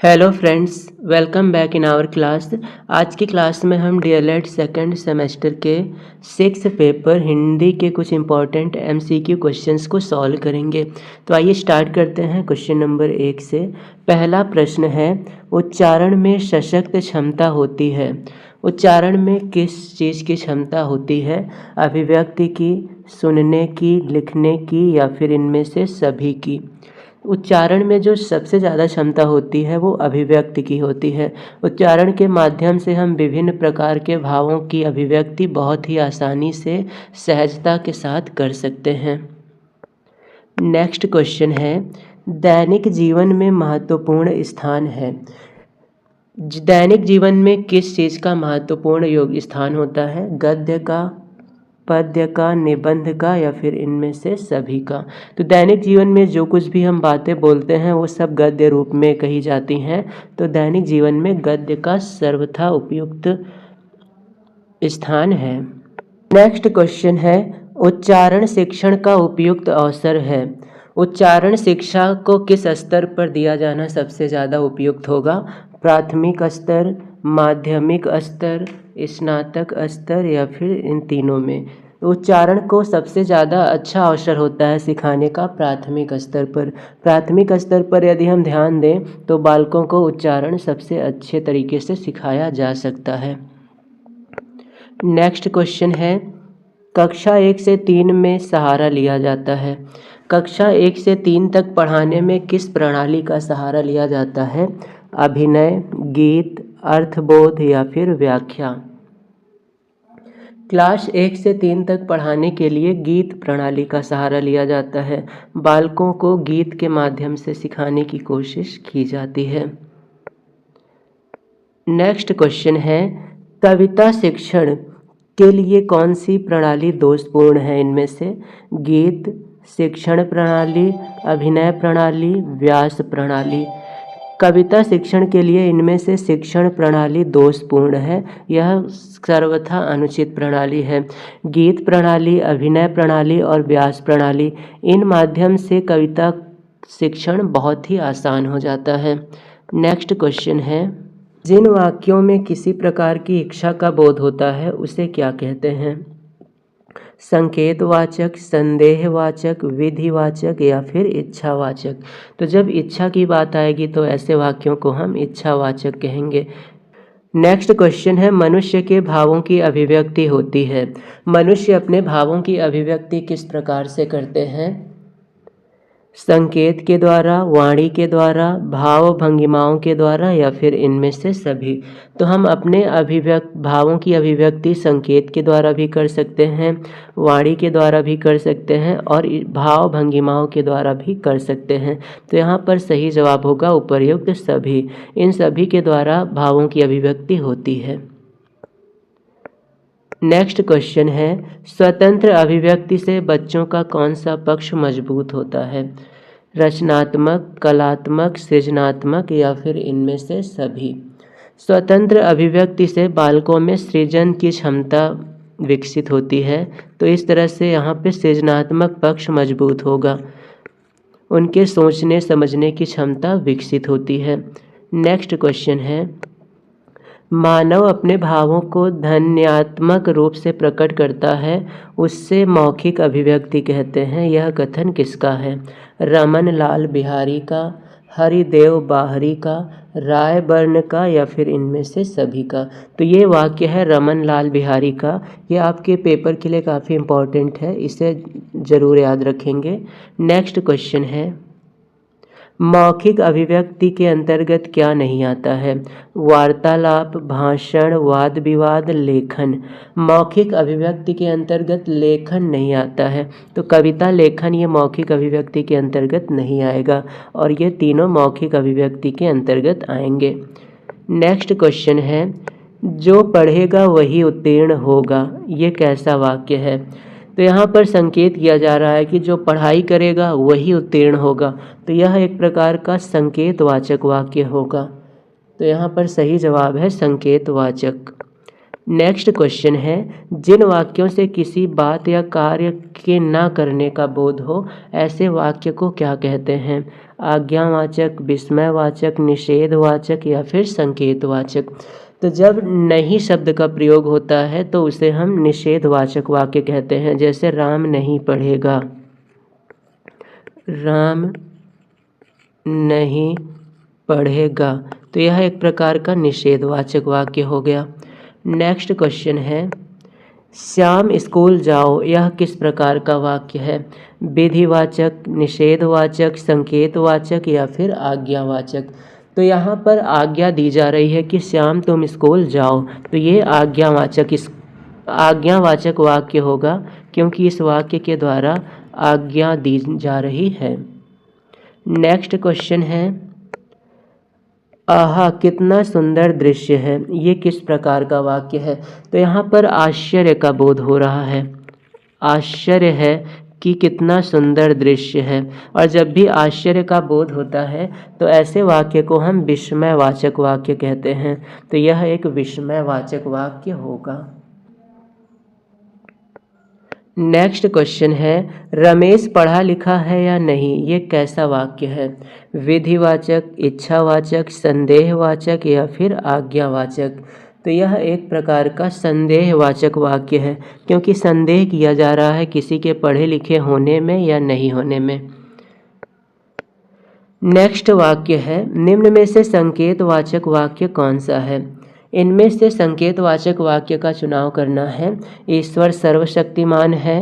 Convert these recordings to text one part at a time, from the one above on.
Hello friends, welcome back in our class. आज की class में हम डीएलएड सेकेंड सेमेस्टर के 6 पेपर हिंदी के कुछ इम्पॉर्टेंट एमसीक्यू क्वेश्चंस को सॉल्व करेंगे। तो आइए स्टार्ट करते हैं क्वेश्चन नंबर 1 से। पहला प्रश्न है, उच्चारण में सशक्त क्षमता होती है। उच्चारण में किस चीज़ की क्षमता होती है? अभिव्यक्ति की, सुनने की, लिखने की या फिर इनमें से सभी की? उच्चारण में जो सबसे ज़्यादा क्षमता होती है वो अभिव्यक्ति की होती है। उच्चारण के माध्यम से हम विभिन्न प्रकार के भावों की अभिव्यक्ति बहुत ही आसानी से सहजता के साथ कर सकते हैं। नेक्स्ट क्वेश्चन है, दैनिक जीवन में महत्वपूर्ण स्थान है। दैनिक जीवन में किस चीज़ का महत्वपूर्ण स्थान होता है? गद्य का, पद्य का, निबंध का या फिर इनमें से सभी का? तो दैनिक जीवन में जो कुछ भी हम बातें बोलते हैं वो सब गद्य रूप में कही जाती हैं। तो दैनिक जीवन में गद्य का सर्वथा उपयुक्त स्थान है। नेक्स्ट क्वेश्चन है, उच्चारण शिक्षण का उपयुक्त अवसर है। उच्चारण शिक्षा को किस स्तर पर दिया जाना सबसे ज़्यादा उपयुक्त होगा? प्राथमिक स्तर, माध्यमिक स्तर, स्नातक स्तर या फिर इन तीनों में? उच्चारण को सबसे ज़्यादा अच्छा अवसर होता है सिखाने का प्राथमिक स्तर पर। प्राथमिक स्तर पर यदि हम ध्यान दें तो बालकों को उच्चारण सबसे अच्छे तरीके से सिखाया जा सकता है। नेक्स्ट क्वेश्चन है, कक्षा 1 से 3 में सहारा लिया जाता है। कक्षा 1 से 3 तक पढ़ाने में किस प्रणाली का सहारा लिया जाता है? अभिनय, गीत, अर्थबोध या फिर व्याख्या? क्लास 1 से 3 तक पढ़ाने के लिए गीत प्रणाली का सहारा लिया जाता है। बालकों को गीत के माध्यम से सिखाने की कोशिश की जाती है। नेक्स्ट क्वेश्चन है, कविता शिक्षण के लिए कौन सी प्रणाली दोषपूर्ण है? इनमें से गीत शिक्षण प्रणाली, अभिनय प्रणाली, व्यास प्रणाली? कविता शिक्षण के लिए इनमें से शिक्षण प्रणाली दोषपूर्ण है, यह सर्वथा अनुचित प्रणाली है। गीत प्रणाली, अभिनय प्रणाली और व्यास प्रणाली, इन माध्यम से कविता शिक्षण बहुत ही आसान हो जाता है। नेक्स्ट क्वेश्चन है, जिन वाक्यों में किसी प्रकार की इच्छा का बोध होता है उसे क्या कहते हैं? संकेतवाचक, संदेहवाचक, विधिवाचक या फिर इच्छावाचक? तो जब इच्छा की बात आएगी तो ऐसे वाक्यों को हम इच्छावाचक कहेंगे। नेक्स्ट क्वेश्चन है, मनुष्य के भावों की अभिव्यक्ति होती है। मनुष्य अपने भावों की अभिव्यक्ति किस प्रकार से करते हैं? संकेत के द्वारा, वाणी के द्वारा, भाव भंगिमाओं के द्वारा या फिर इनमें से सभी? तो हम अपने भावों की अभिव्यक्ति संकेत के द्वारा भी कर सकते हैं, वाणी के द्वारा भी कर सकते हैं और भाव भंगिमाओं के द्वारा भी कर सकते हैं। तो यहाँ पर सही जवाब होगा उपर्युक्त सभी। इन सभी के द्वारा भावों की अभिव्यक्ति होती है। नेक्स्ट क्वेश्चन है, स्वतंत्र अभिव्यक्ति से बच्चों का कौन सा पक्ष मजबूत होता है? रचनात्मक, कलात्मक, सृजनात्मक या फिर इनमें से सभी? स्वतंत्र अभिव्यक्ति से बालकों में सृजन की क्षमता विकसित होती है, तो इस तरह से यहाँ पे सृजनात्मक पक्ष मजबूत होगा। उनके सोचने समझने की क्षमता विकसित होती है। नेक्स्ट क्वेश्चन है, मानव अपने भावों को ध्वन्यात्मक रूप से प्रकट करता है, उससे मौखिक अभिव्यक्ति कहते हैं। यह कथन किसका है? रमन लाल बिहारी का, हरिदेव बाहरी का, रायबर्न का या फिर इनमें से सभी का? तो ये वाक्य है रमन लाल बिहारी का। ये आपके पेपर के लिए काफ़ी इम्पोर्टेंट है, इसे ज़रूर याद रखेंगे। नेक्स्ट क्वेश्चन है, मौखिक अभिव्यक्ति के अंतर्गत क्या नहीं आता है? वार्तालाप, भाषण, वाद विवाद, लेखन? मौखिक अभिव्यक्ति के अंतर्गत लेखन नहीं आता है, तो कविता लेखन ये मौखिक अभिव्यक्ति के अंतर्गत नहीं आएगा और ये तीनों मौखिक अभिव्यक्ति के अंतर्गत आएंगे। नेक्स्ट क्वेश्चन है, जो पढ़ेगा वही उत्तीर्ण होगा, ये कैसा वाक्य है? तो यहाँ पर संकेत किया जा रहा है कि जो पढ़ाई करेगा वही उत्तीर्ण होगा, तो यह एक प्रकार का संकेतवाचक वाक्य होगा। तो यहाँ पर सही जवाब है संकेतवाचक। नेक्स्ट क्वेश्चन है, जिन वाक्यों से किसी बात या कार्य के ना करने का बोध हो ऐसे वाक्य को क्या कहते हैं? आज्ञावाचक, विस्मयवाचक, निषेधवाचक या फिर संकेतवाचक। तो जब नहीं शब्द का प्रयोग होता है तो उसे हम निषेधवाचक वाक्य कहते हैं। जैसे राम नहीं पढ़ेगा, राम नहीं पढ़ेगा, तो यह एक प्रकार का निषेधवाचक वाक्य हो गया। नेक्स्ट क्वेश्चन है, श्याम स्कूल जाओ, यह किस प्रकार का वाक्य है? विधिवाचक, निषेधवाचक, संकेतवाचक या फिर आज्ञावाचक। तो यहाँ पर आज्ञा दी जा रही है कि श्याम तुम स्कूल जाओ, तो ये आज्ञावाचक वाक्य होगा, क्योंकि इस वाक्य के द्वारा आज्ञा दी जा रही है। नेक्स्ट क्वेश्चन है, आहा कितना सुंदर दृश्य है, ये किस प्रकार का वाक्य है? तो यहाँ पर आश्चर्य का बोध हो रहा है, आश्चर्य है कि कितना सुंदर दृश्य है। और जब भी आश्चर्य का बोध होता है तो ऐसे वाक्य को हम विस्मयवाचक वाक्य कहते हैं। तो यह एक विस्मयवाचक वाक्य होगा। नेक्स्ट क्वेश्चन है, रमेश पढ़ा लिखा है या नहीं, ये कैसा वाक्य है? विधिवाचक, इच्छावाचक, संदेहवाचक या फिर आज्ञावाचक। तो यह एक प्रकार का संदेहवाचक वाक्य है, क्योंकि संदेह किया जा रहा है किसी के पढ़े लिखे होने में या नहीं होने में। नेक्स्ट वाक्य है, निम्न में से संकेतवाचक वाक्य कौन सा है? इनमें से संकेतवाचक वाक्य का चुनाव करना है। ईश्वर सर्वशक्तिमान है,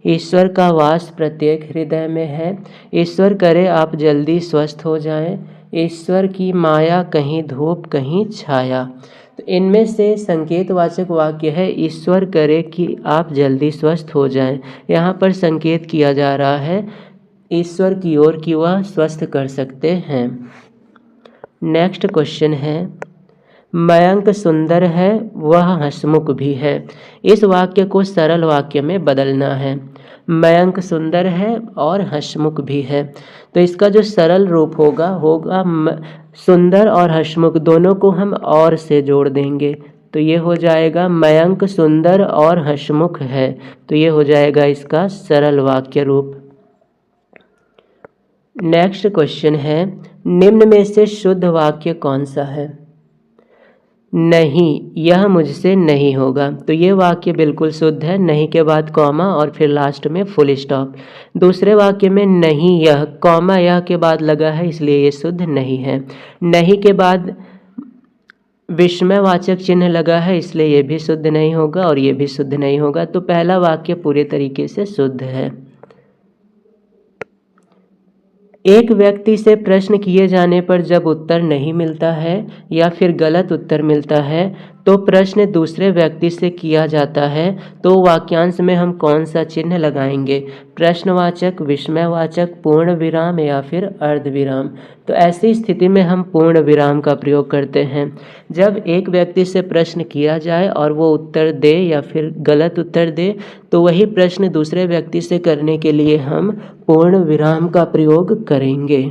ईश्वर का वास प्रत्येक हृदय में है, ईश्वर करे आप जल्दी स्वस्थ हो जाएं, ईश्वर की माया कहीं धूप कहीं छाया। तो इनमें से संकेतवाचक वाक्य है, ईश्वर करे कि आप जल्दी स्वस्थ हो जाएं। यहाँ पर संकेत किया जा रहा है ईश्वर की ओर कि वह स्वस्थ कर सकते हैं। नेक्स्ट क्वेश्चन है, मयंक सुंदर है, वह हंसमुख भी है। इस वाक्य को सरल वाक्य में बदलना है। मयंक सुंदर है और हंसमुख भी है, तो इसका जो सरल रूप होगा सुंदर और हंसमुख दोनों को हम और से जोड़ देंगे, तो ये हो जाएगा मयंक सुंदर और हंसमुख है। तो ये हो जाएगा इसका सरल वाक्य रूप। नेक्स्ट क्वेश्चन है, निम्न में से शुद्ध वाक्य कौन सा है? नहीं, यह मुझसे नहीं होगा। तो ये वाक्य बिल्कुल शुद्ध है, नहीं के बाद कॉमा और फिर लास्ट में फुल स्टॉप। दूसरे वाक्य में नहीं यह, कॉमा यह के बाद लगा है, इसलिए ये शुद्ध नहीं है। नहीं के बाद विस्मयवाचक चिन्ह लगा है, इसलिए ये भी शुद्ध नहीं होगा और ये भी शुद्ध नहीं होगा। तो पहला वाक्य पूरे तरीके से शुद्ध है। एक व्यक्ति से प्रश्न किए जाने पर जब उत्तर नहीं मिलता है या फिर गलत उत्तर मिलता है तो प्रश्न दूसरे व्यक्ति से किया जाता है, तो वाक्यांश में हम कौन सा चिन्ह लगाएंगे? प्रश्नवाचक, विस्मयवाचक, पूर्ण विराम या फिर अर्ध विराम। तो ऐसी स्थिति में हम पूर्ण विराम का प्रयोग करते हैं। जब एक व्यक्ति से प्रश्न किया जाए और वो उत्तर दे या फिर गलत उत्तर दे, तो वही प्रश्न दूसरे व्यक्ति से करने के लिए हम पूर्ण विराम का प्रयोग करेंगे।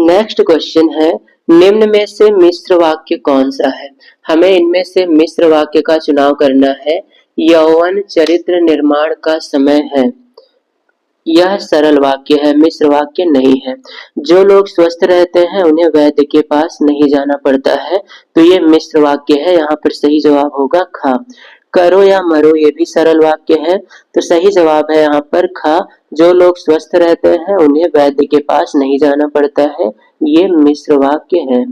नेक्स्ट क्वेश्चन है, निम्न में से मिश्र वाक्य कौन सा है? हमें इनमें से मिश्र वाक्य का चुनाव करना है। यौवन चरित्र निर्माण का समय है, यह सरल वाक्य है, मिश्र वाक्य नहीं है। जो लोग स्वस्थ रहते हैं उन्हें वैद्य के पास नहीं जाना पड़ता है, तो ये मिश्र वाक्य है। यहाँ पर सही जवाब होगा खा। करो या मरो, ये भी सरल वाक्य है, तो सही जवाब है यहाँ पर खा। जो लोग स्वस्थ रहते हैं उन्हें वैद्य के पास नहीं जाना पड़ता है, ये मिश्र वाक्य है।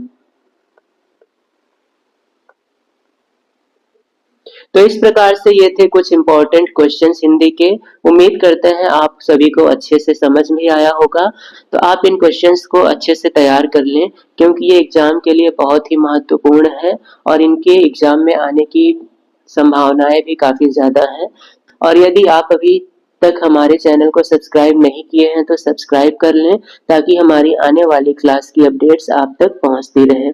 तो इस प्रकार से ये थे कुछ इंपॉर्टेंट क्वेश्चंस हिंदी के। उम्मीद करते हैं आप सभी को अच्छे से समझ में आया होगा। तो आप इन क्वेश्चंस को अच्छे से तैयार कर लें, क्योंकि ये एग्जाम के लिए बहुत ही महत्वपूर्ण है और इनके एग्जाम में आने की संभावनाएं भी काफी ज्यादा है। और यदि आप अभी तक हमारे चैनल को सब्सक्राइब नहीं किए हैं तो सब्सक्राइब कर लें, ताकि हमारी आने वाली क्लास की अपडेट्स आप तक पहुंचती रहे।